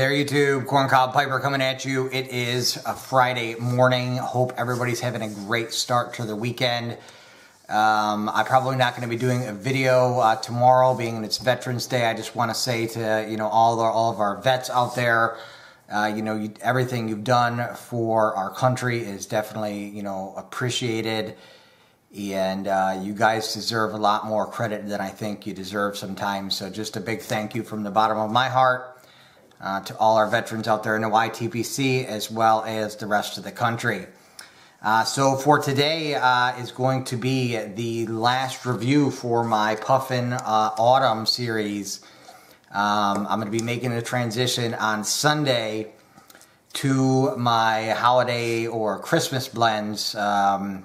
there, YouTube. Corncob Piper coming at you. It is a Friday morning. Hope everybody's having a great start to the weekend. I'm probably not going to be doing a video tomorrow, being it's Veterans Day. I just want to say to all of our vets out there, everything you've done for our country is definitely appreciated, and you guys deserve a lot more credit than I think you deserve sometimes. So just a big thank you from the bottom of my heart to all our veterans out there in the YTPC, as well as the rest of the country. So for today is going to be the last review for my Puffin Autumn series. I'm going to be making a transition on Sunday to my holiday or Christmas blends. So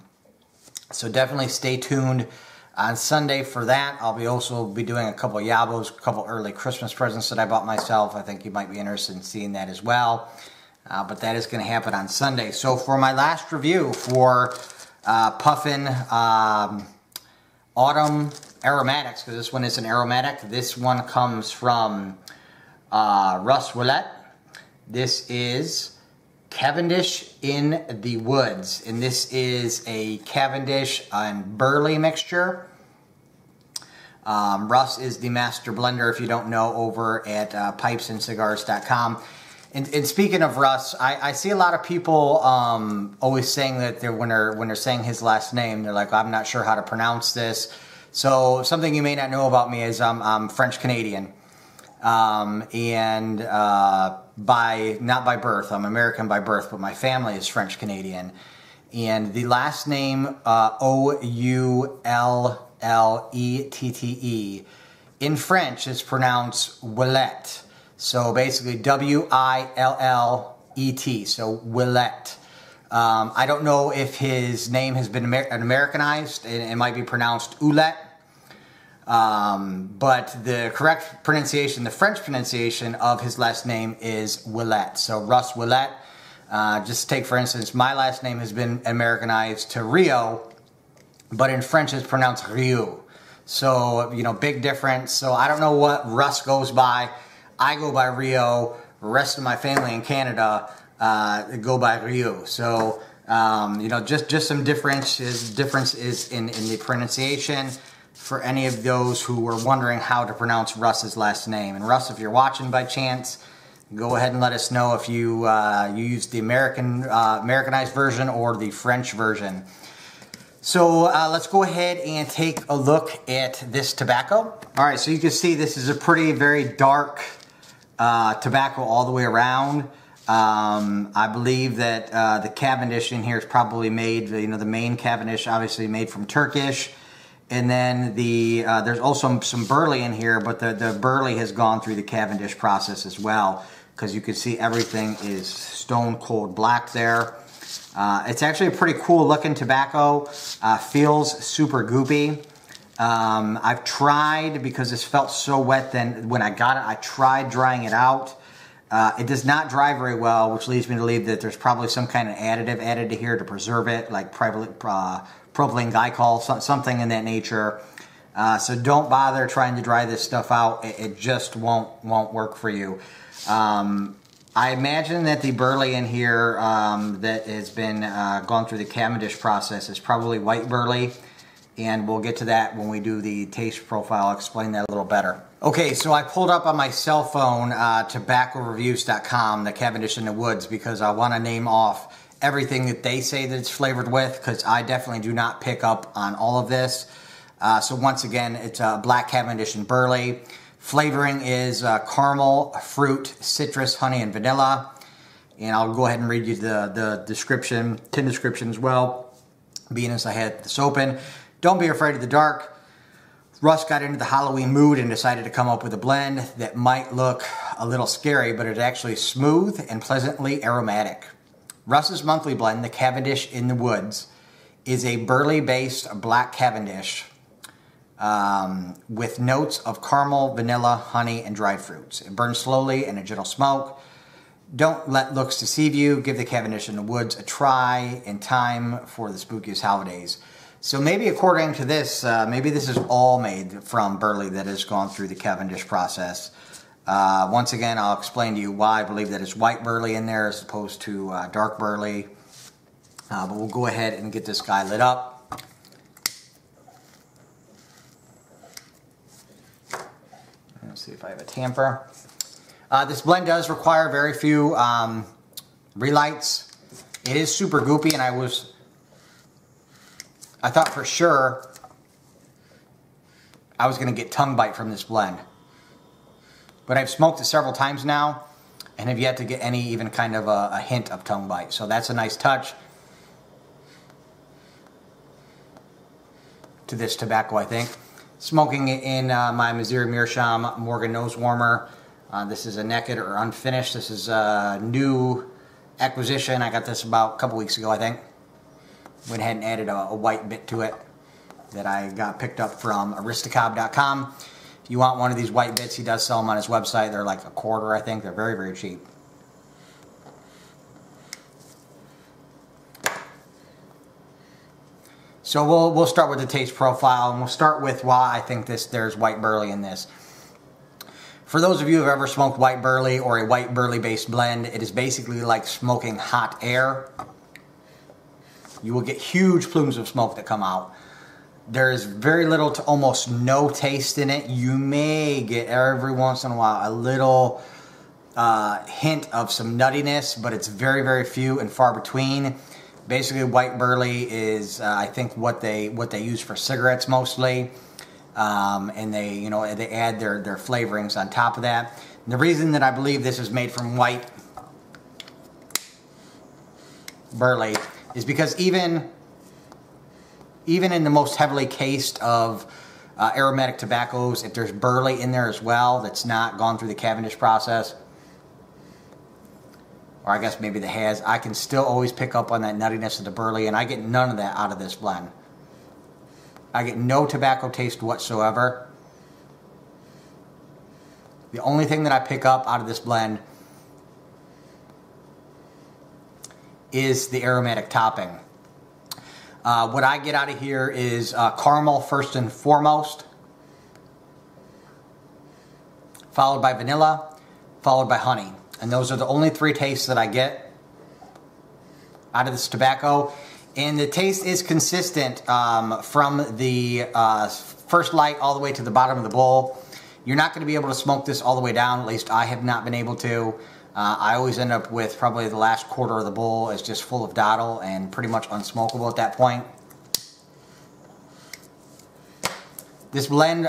definitely stay tuned on Sunday for that. I'll also be doing a couple of Yabos, a couple early Christmas presents that I bought myself. I think you might be interested in seeing that as well. But that is going to happen on Sunday. So for my last review for Puffin Autumn Aromatics, because this one is an aromatic. This one comes from Russ. This is Cavendish in the Woods, and this is a Cavendish and Burley mixture. Russ is the master blender, if you don't know, over at pipesandcigars.com. And speaking of Russ, I see a lot of people always saying that when they're saying his last name, they're like, I'm not sure how to pronounce this. So something you may not know about me is I'm French Canadian, and not by birth. I'm American by birth, but my family is French Canadian, and the last name Oullette in French is pronounced Ouellette. So basically W-I-L-L-E-T, so Ouellette. I don't know if his name has been Americanized. It might be pronounced Ouellette. But the correct pronunciation, the French pronunciation of his last name is Ouellette. So Russ Ouellette. Just take, for instance, my last name has been Americanized to Rio, but in French it's pronounced Ryu. So, big difference. So I don't know what Russ goes by. I go by Rio. The rest of my family in Canada go by Rio. So, just some differences in the pronunciation for any of those who were wondering how to pronounce Russ's last name. And Russ, if you're watching by chance, go ahead and let us know if you use the Americanized version or the French version. So let's go ahead and take a look at this tobacco. All right, so you can see this is a very dark tobacco all the way around. I believe that the Cavendish in here is probably made, the main Cavendish obviously made from Turkish. And then there's also some Burley in here, but the Burley has gone through the Cavendish process as well, because you can see everything is stone cold black there. It's actually a pretty cool looking tobacco. Feels super goopy. I've tried, because this felt so wet then when I got it, I tried drying it out. It does not dry very well, which leads me to believe that there's probably some kind of additive added to here to preserve it, like propylene glycol, something in that nature. So don't bother trying to dry this stuff out. It just won't work for you. I imagine that the Burley in here that has been gone through the Cavendish process is probably white Burley, and we'll get to that when we do the taste profile. I'll explain that a little better. Okay, so I pulled up on my cell phone tobaccoreviews.com, the Cavendish in the Woods, because I want to name off everything that they say that it's flavored with, because I definitely do not pick up on all of this. So once again, it's black Cavendish and Burley. Flavoring is caramel, fruit, citrus, honey, and vanilla. And I'll go ahead and read you the description, tin description as well, being as I had this open. Don't be afraid of the dark. Russ got into the Halloween mood and decided to come up with a blend that might look a little scary, but it's actually smooth and pleasantly aromatic. Russ's monthly blend, the Cavendish in the Woods, is a Burley-based black Cavendish with notes of caramel, vanilla, honey, and dried fruits. It burns slowly in a gentle smoke. Don't let looks deceive you. Give the Cavendish in the Woods a try in time for the spookiest holidays. So maybe according to this, maybe this is all made from Burley that has gone through the Cavendish process. Once again, I'll explain to you why I believe that it's white burley in there as opposed to dark burley. But we'll go ahead and get this guy lit up. Let's see if I have a tamper. This blend does require very few relights. It is super goopy, and I thought for sure I was going to get tongue bite from this blend. But I've smoked it several times now and have yet to get any even kind of a hint of tongue bite. So that's a nice touch to this tobacco, I think. Smoking it in my Missouri Meerschaum Morgan Nose Warmer. This is a naked or unfinished. This is a new acquisition. I got this about a couple weeks ago, I think. Went ahead and added a white bit to it that I got picked up from Aristocob.com. If you want one of these white bits, he does sell them on his website. They're like $1, I think. They're very, very cheap. So we'll start with the taste profile, and we'll start with why I think there's white burley in this. For those of you who have ever smoked white burley or a white burley based blend, it is basically like smoking hot air. You will get huge plumes of smoke that come out. There is very little to almost no taste in it. You may get every once in a while a little hint of some nuttiness, but it's very, very few and far between. Basically, white burley is, I think, what they use for cigarettes mostly, and they add their flavorings on top of that. And the reason that I believe this is made from white burley is because even in the most heavily cased of aromatic tobaccos, if there's burley in there as well that's not gone through the Cavendish process, or I guess maybe the has, I can still always pick up on that nuttiness of the burley, and I get none of that out of this blend. I get no tobacco taste whatsoever. The only thing that I pick up out of this blend is the aromatic topping. What I get out of here is caramel first and foremost, followed by vanilla, followed by honey. And those are the only three tastes that I get out of this tobacco. And the taste is consistent from the first light all the way to the bottom of the bowl. You're not going to be able to smoke this all the way down. At least I have not been able to. I always end up with probably the last quarter of the bowl is just full of dottle and pretty much unsmokable at that point. This blend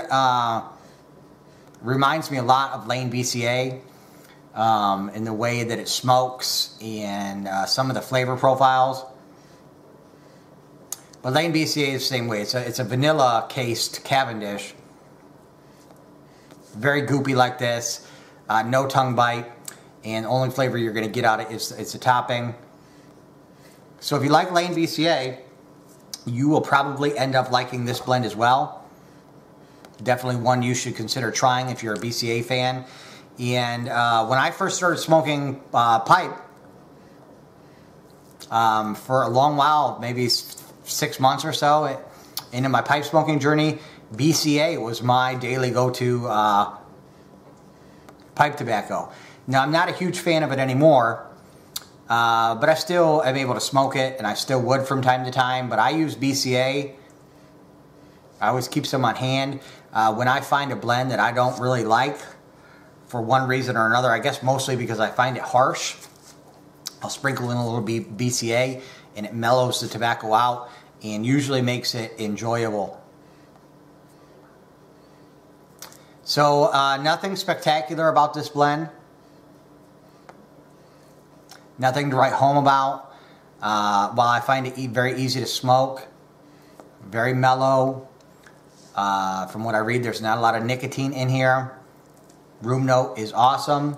reminds me a lot of Lane BCA in the way that it smokes and some of the flavor profiles. But Lane BCA is the same way. It's a vanilla cased Cavendish. Very goopy like this. No tongue bite. And the only flavor you're going to get out of it is the topping. So if you like Lane BCA, you will probably end up liking this blend as well. Definitely one you should consider trying if you're a BCA fan. And when I first started smoking pipe, for a long while, maybe 6 months or so into my pipe smoking journey, BCA was my daily go-to pipe tobacco. Now, I'm not a huge fan of it anymore, but I still am able to smoke it, and I still would from time to time, but I use BCA. I always keep some on hand. When I find a blend that I don't really like, for one reason or another, I guess mostly because I find it harsh, I'll sprinkle in a little BCA, and it mellows the tobacco out, and usually makes it enjoyable. So, nothing spectacular about this blend. Nothing to write home about. While I find it very easy to smoke, very mellow. From what I read, there's not a lot of nicotine in here. Room note is awesome.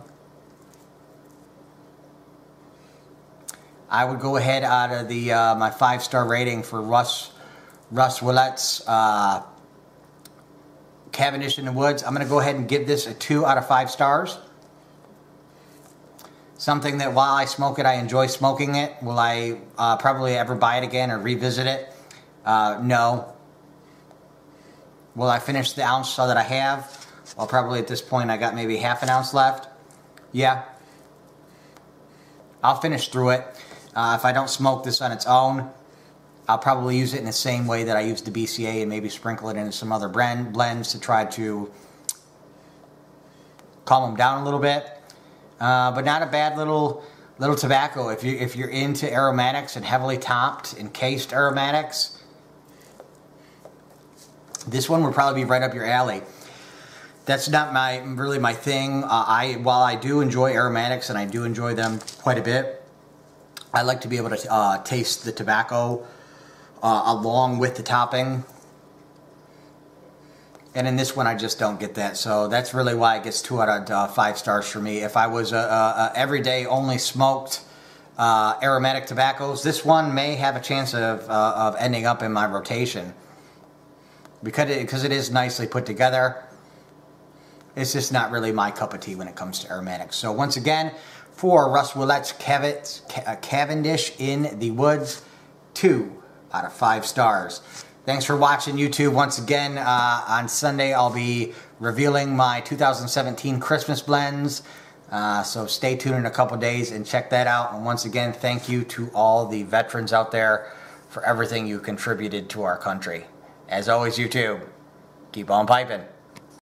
I would go ahead out of the my 5-star rating for Russ Willette's Cavendish in the Woods. I'm going to go ahead and give this a 2 out of 5 stars. Something that while I smoke it, I enjoy smoking it. Will I probably ever buy it again or revisit it? No. Will I finish the ounce so that I have? Well, probably at this point I got maybe half an ounce left. Yeah. I'll finish through it. If I don't smoke this on its own, I'll probably use it in the same way that I use the BCA and maybe sprinkle it into some other blends to try to calm them down a little bit. But not a bad little tobacco. If you're into aromatics and heavily topped, encased aromatics, this one would probably be right up your alley. That's not really my thing. While I do enjoy aromatics and I do enjoy them quite a bit, I like to be able to taste the tobacco along with the topping. And in this one, I just don't get that. So that's really why it gets 2 out of 5 stars for me. If I was everyday only smoked aromatic tobaccos, this one may have a chance of ending up in my rotation. Because it is nicely put together. It's just not really my cup of tea when it comes to aromatics. So once again, for Russ Willette's Cavendish in the Woods, 2 out of 5 stars. Thanks for watching, YouTube. Once again, on Sunday, I'll be revealing my 2017 Christmas blends. So stay tuned in a couple days and check that out. And once again, thank you to all the veterans out there for everything you contributed to our country. As always, YouTube, keep on piping.